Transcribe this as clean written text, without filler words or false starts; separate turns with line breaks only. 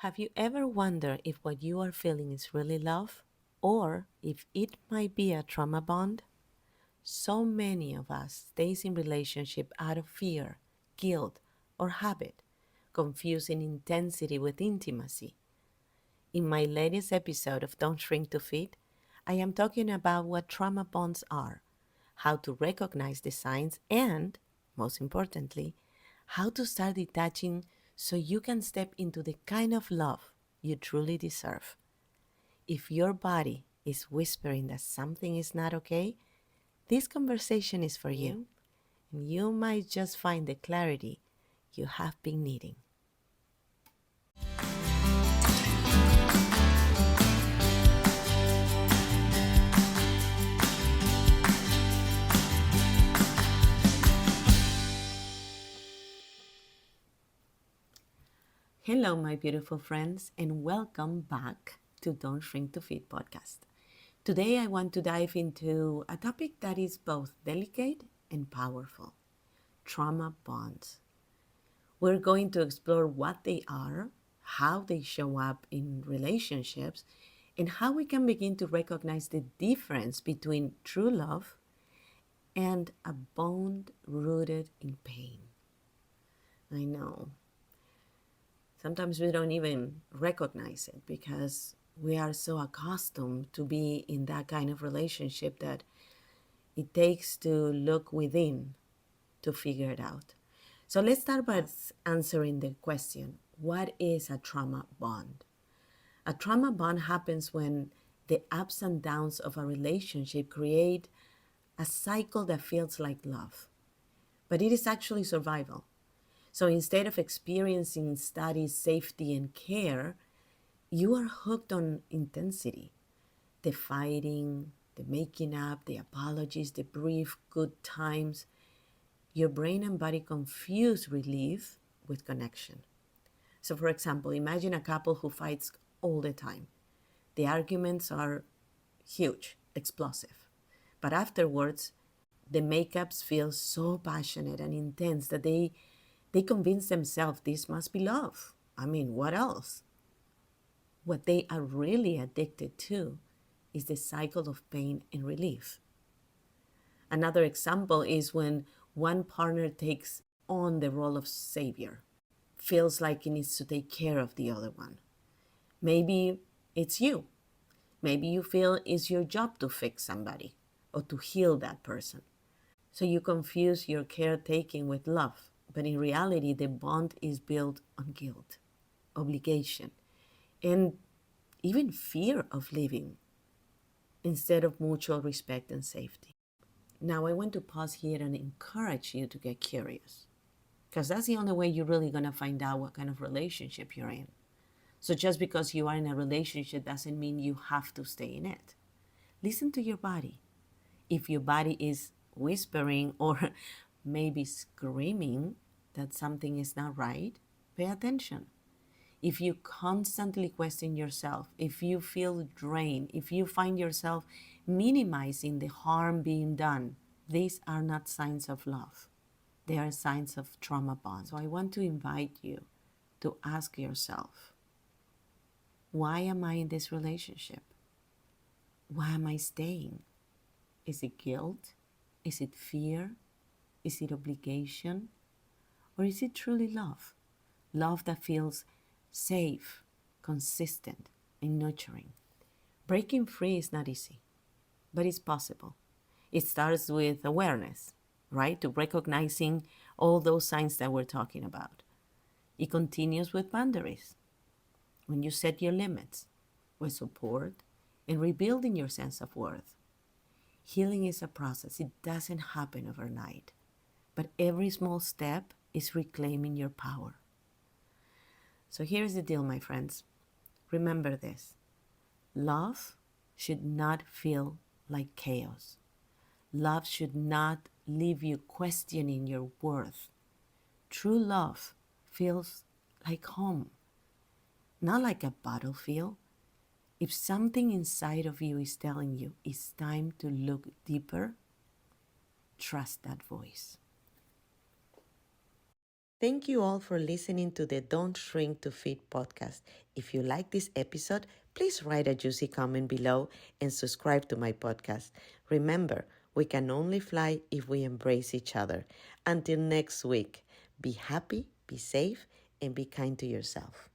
Have you ever wondered if what you are feeling is really love or if it might be a trauma bond? So many of us stays in relationship out of fear, guilt, or habit, confusing intensity with intimacy. In my latest episode of Don't Shrink to Fit, I am talking about what trauma bonds are, how to recognize the signs, and, most importantly, how to start detaching so you can step into the kind of love you truly deserve. If your body is whispering that something is not okay, this conversation is for you, and you might just find the clarity you have been needing. Hello, my beautiful friends, and welcome back to Don't Shrink to Fit podcast. Today, I want to dive into a topic that is both delicate and powerful: trauma bonds. We're going to explore what they are, how they show up in relationships, and how we can begin to recognize the difference between true love and a bond rooted in pain. I know. Sometimes we don't even recognize it because we are so accustomed to be in that kind of relationship that it takes to look within to figure it out. So let's start by answering the question, what is a trauma bond? A trauma bond happens when the ups and downs of a relationship create a cycle that feels like love, but it is actually survival. So instead of experiencing steady safety and care, you are hooked on intensity, the fighting, the making up, the apologies, the brief good times. Your brain and body confuse relief with connection. So, for example, imagine a couple who fights all the time. The arguments are huge, explosive. But afterwards, the makeups feel so passionate and intense that they convince themselves this must be love. I mean, what else? What they are really addicted to is the cycle of pain and relief. Another example is when one partner takes on the role of savior, feels like he needs to take care of the other one. Maybe it's you. Maybe you feel it's your job to fix somebody or to heal that person. So you confuse your caretaking with love, but in reality, the bond is built on guilt, obligation, and even fear of leaving instead of mutual respect and safety. Now, I want to pause here and encourage you to get curious because that's the only way you're really going to find out what kind of relationship you're in. So, just because you are in a relationship doesn't mean you have to stay in it. Listen to your body. If your body is whispering or maybe screaming that something is not right, pay attention. If you constantly question yourself, if you feel drained, if you find yourself minimizing the harm being done, these are not signs of love. They are signs of trauma bonds. So I want to invite you to ask yourself, why am I in this relationship? Why am I staying? Is it guilt? Is it fear? Is it obligation? Or is it truly love? Love that feels safe, consistent, and nurturing. Breaking free is not easy, but it's possible. It starts with awareness, right? To recognizing all those signs that we're talking about. It continues with boundaries, when you set your limits, with support, and rebuilding your sense of worth. Healing is a process. It doesn't happen overnight, but every small step is reclaiming your power. So here's the deal, my friends. Remember this. Love should not feel like chaos. Love should not leave you questioning your worth. True love feels like home, not like a battlefield. If something inside of you is telling you it's time to look deeper, trust that voice. Thank you all for listening to the Don't Shrink to Fit podcast. If you like this episode, please write a juicy comment below and subscribe to my podcast. Remember, we can only fly if we embrace each other. Until next week, be happy, be safe, and be kind to yourself.